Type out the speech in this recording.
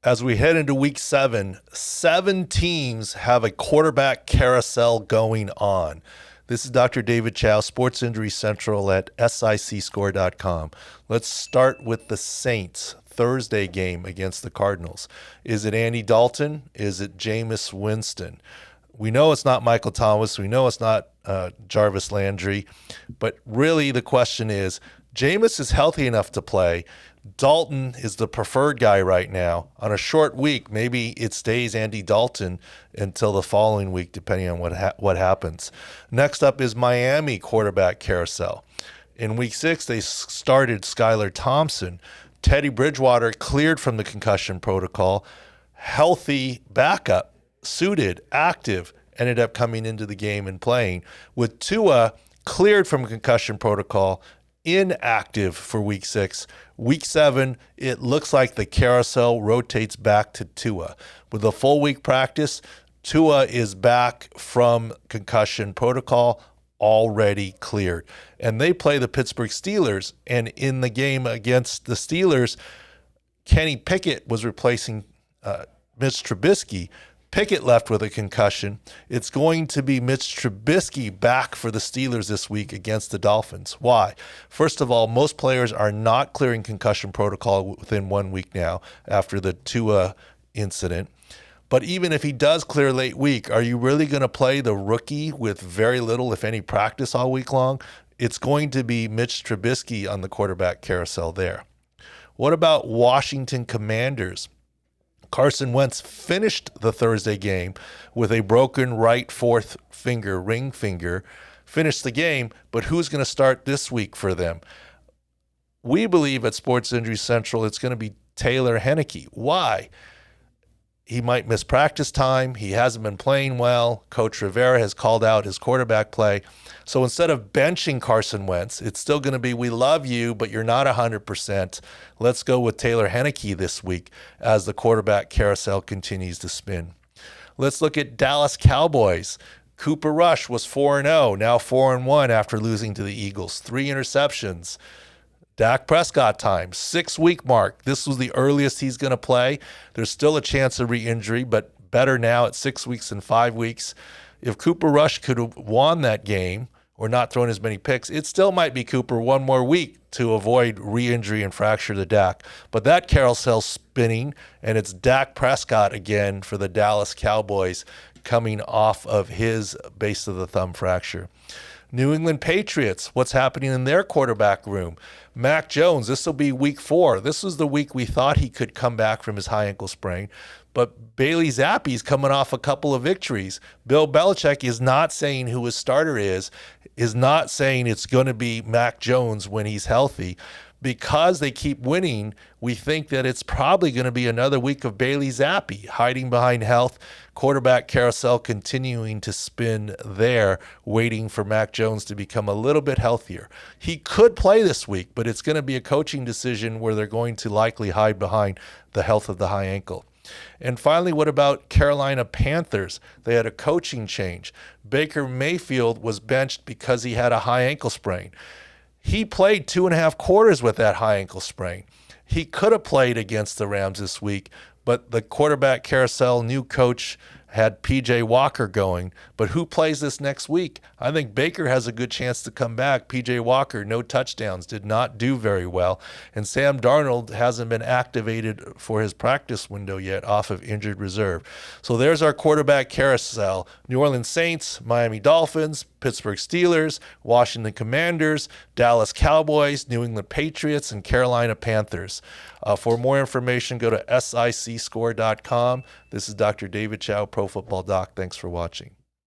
As we head into week 7, 7 teams have a quarterback carousel going on. This is Dr. David Chao, Sports Injury Central at SICScore.com. Let's start with the Saints Thursday game against the Cardinals. Is it Andy Dalton? Is it Jameis Winston? We know it's not Michael Thomas. We know it's not Jarvis Landry. But really the question is, Jameis is healthy enough to play. Dalton is the preferred guy right now. On a short week, maybe it stays Andy Dalton until the following week, depending on what happens. Next up is Miami quarterback carousel. In week 6, they started Skylar Thompson. Teddy Bridgewater cleared from the concussion protocol. Healthy backup, suited, active, ended up coming into the game and playing. With Tua cleared from concussion protocol, inactive for week 6. Week 7, it looks like the carousel rotates back to Tua. With a full week practice, Tua is back from concussion protocol, already cleared. And they play the Pittsburgh Steelers, and in the game against the Steelers, Kenny Pickett was replacing Mitch Trubisky. Pickett left with a concussion. It's going to be Mitch Trubisky back for the Steelers this week against the Dolphins. Why? First of all, most players are not clearing concussion protocol within 1 week now after the Tua incident. But even if he does clear late week, are you really going to play the rookie with very little, if any, practice all week long? It's going to be Mitch Trubisky on the quarterback carousel there. What about Washington Commanders? Carson Wentz finished the Thursday game with a broken right fourth finger, ring finger, finished the game, but who's going to start this week for them? We believe at Sports Injury Central it's going to be Taylor Heinicke. Why? He might miss practice time. He hasn't been playing well. Coach Rivera has called out his quarterback play. So instead of benching Carson Wentz, it's still going to be, we love you, but you're not 100%. Let's go with Taylor Heinicke this week as the quarterback carousel continues to spin. Let's look at Dallas Cowboys. Cooper Rush was 4-0, now 4-1 after losing to the Eagles. 3 interceptions. Dak Prescott time, 6-week mark. This was the earliest he's going to play. There's still a chance of re-injury, but better now at 6 weeks than 5 weeks. If Cooper Rush could have won that game or not thrown as many picks, it still might be Cooper 1 more week to avoid re-injury and fracture to Dak. But that carousel's spinning, and it's Dak Prescott again for the Dallas Cowboys coming off of his base of the thumb fracture. New England Patriots, what's happening in their quarterback room? Mac Jones, this will be week 4. This was the week we thought he could come back from his high ankle sprain, but Bailey Zappe's coming off a couple of victories. Bill Belichick is not saying who his starter is not saying it's going to be Mac Jones when he's healthy. Because they keep winning, we think that it's probably going to be another week of Bailey Zappe hiding behind health. Quarterback carousel continuing to spin there, waiting for Mac Jones to become a little bit healthier. He could play this week, but it's going to be a coaching decision where they're going to likely hide behind the health of the high ankle. And finally, what about Carolina Panthers? They had a coaching change. Baker Mayfield was benched because he had a high ankle sprain. He played 2.5 quarters with that high ankle sprain. He could have played against the Rams this week, but the quarterback carousel, new coach, had P.J. Walker going. But who plays this next week? I think Baker has a good chance to come back. P.J. Walker, no touchdowns, did not do very well. And Sam Darnold hasn't been activated for his practice window yet off of injured reserve. So there's our quarterback carousel. New Orleans Saints, Miami Dolphins, Pittsburgh Steelers, Washington Commanders, Dallas Cowboys, New England Patriots, and Carolina Panthers. For more information, go to SICScore.com. This is Dr. David Chao, Pro Football Doc. Thanks for watching.